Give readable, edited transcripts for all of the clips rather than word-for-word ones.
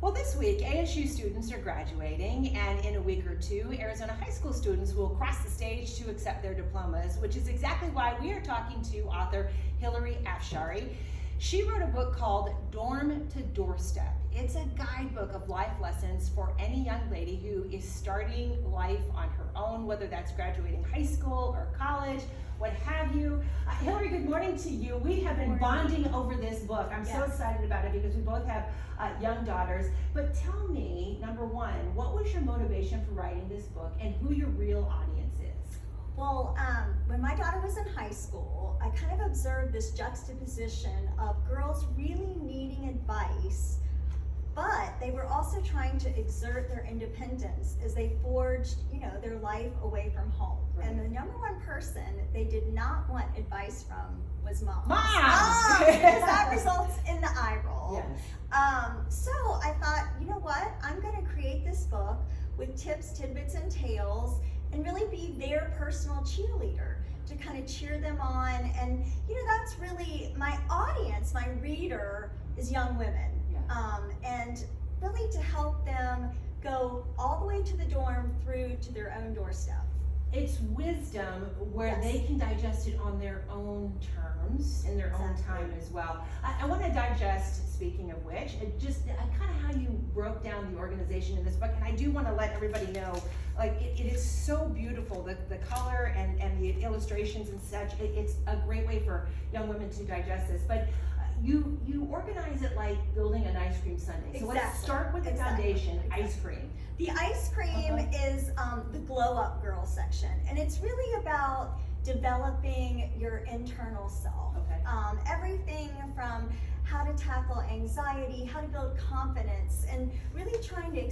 Well, this week, ASU students are graduating, and in a week or two, Arizona high school students will cross the stage to accept their diplomas, which is exactly why we are talking to author Hilary. She wrote a book called Dorm to Doorstep. It's a guidebook of life lessons for any young lady who is starting life on her own, whether that's graduating high school or college, what have you. Hilary, good morning to you. We have been bonding over this book. I'm so excited about it because we both have young daughters. But tell me, number one, what was your motivation for writing this book and who your real audience is? Well, when my daughter was in high school, I kind of observed this juxtaposition of girls really needing advice, but they were also trying to exert their independence as they forged, their life away from home. Right. And the number one person they did not want advice from was mom. Because that results in the eye roll. Yes. So I thought, you know what? I'm going to create this book with tips, tidbits, and tales, and really be their personal cheerleader to kind of cheer them on. And that's really my audience. My reader is young women. And really to help them go all the way to the dorm through to their own doorstep. It's wisdom where they can digest it on their own terms, in their own time as well. I want to digest, speaking of which, just kind of how you broke down the organization in this book. And I do want to let everybody know, it is so beautiful, the color and the illustrations and such. It's a great way for young women to digest this. But you organize it like building an ice cream sundae. So let's start with the foundation, ice cream. The ice cream is the glow up girl section, and it's really about developing your internal self. Everything from how to tackle anxiety, how to build confidence, and really trying to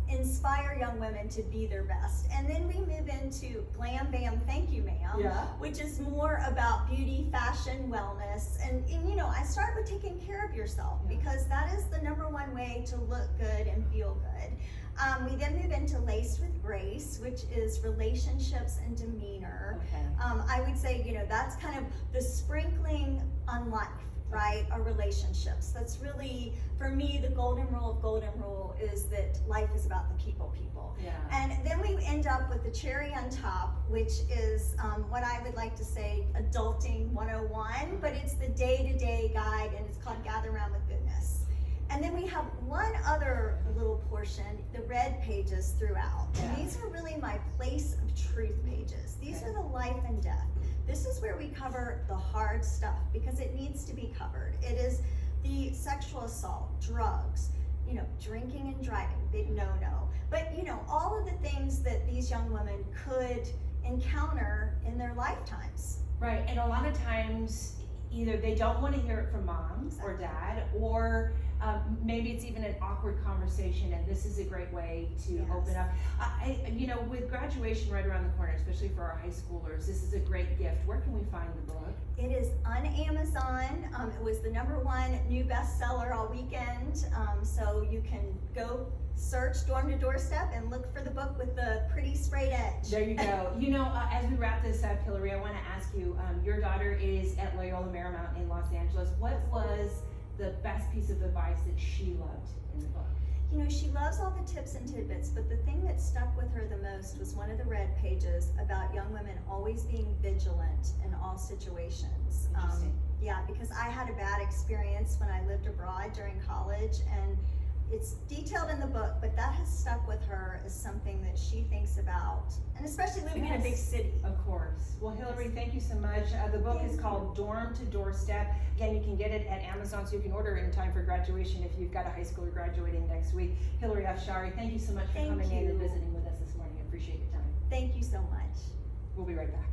inspire young women to be their best. And then we move into Glam Bam Thank You Ma'am, which is more about beauty, fashion, wellness. And I start with taking care of yourself because that is the number one way to look good and feel good. We then move into Laced with Grace, which is relationships and demeanor. I would say, that's kind of the sprinkling on life, right? Or relationships. That's really, for me, the golden rule is that life is about the people. And then we end up with the cherry on top, which is what I would like to say Adulting 101, but it's the day-to-day guide, and it's called Gather Around with Goodness. And then we have one other little portion, the red pages throughout. And these are really my place of truth pages. These are the life and death. This is where we cover the hard stuff because it needs to be covered. It is the sexual assault, drugs, drinking and driving, big no-no. But, all of the things that these young women could encounter in their lifetimes. Right, and a lot of times, either they don't want to hear it from mom or dad, or maybe it's even an awkward conversation, and this is a great way to open up. With graduation right around the corner, especially for our high schoolers, this is a great gift. Where can we find the book? It is on Amazon. It was the #1 new bestseller all weekend, so you can go search Dorm to Doorstep and look for the book with the pretty sprayed edge. There you go. As we wrap this up, Hilary, I want to ask you, your daughter is at Loyola Marymount in Los Angeles. What was the best piece of advice that she loved in the book? She loves all the tips and tidbits, but the thing that stuck with her the most was one of the red pages about young women always being vigilant in all situations. Because I had a bad experience when I lived abroad during college, and it's detailed in the book, but that has stuck with her as something that she thinks about, and especially living in a big city. Of course. Well, Hilary, thank you so much. The book is called Dorm to Doorstep. Again, you can get it at Amazon, so you can order it in time for graduation if you've got a high schooler graduating next week. Hilary, thank you so much for coming in and visiting with us this morning. I appreciate your time. Thank you so much. We'll be right back.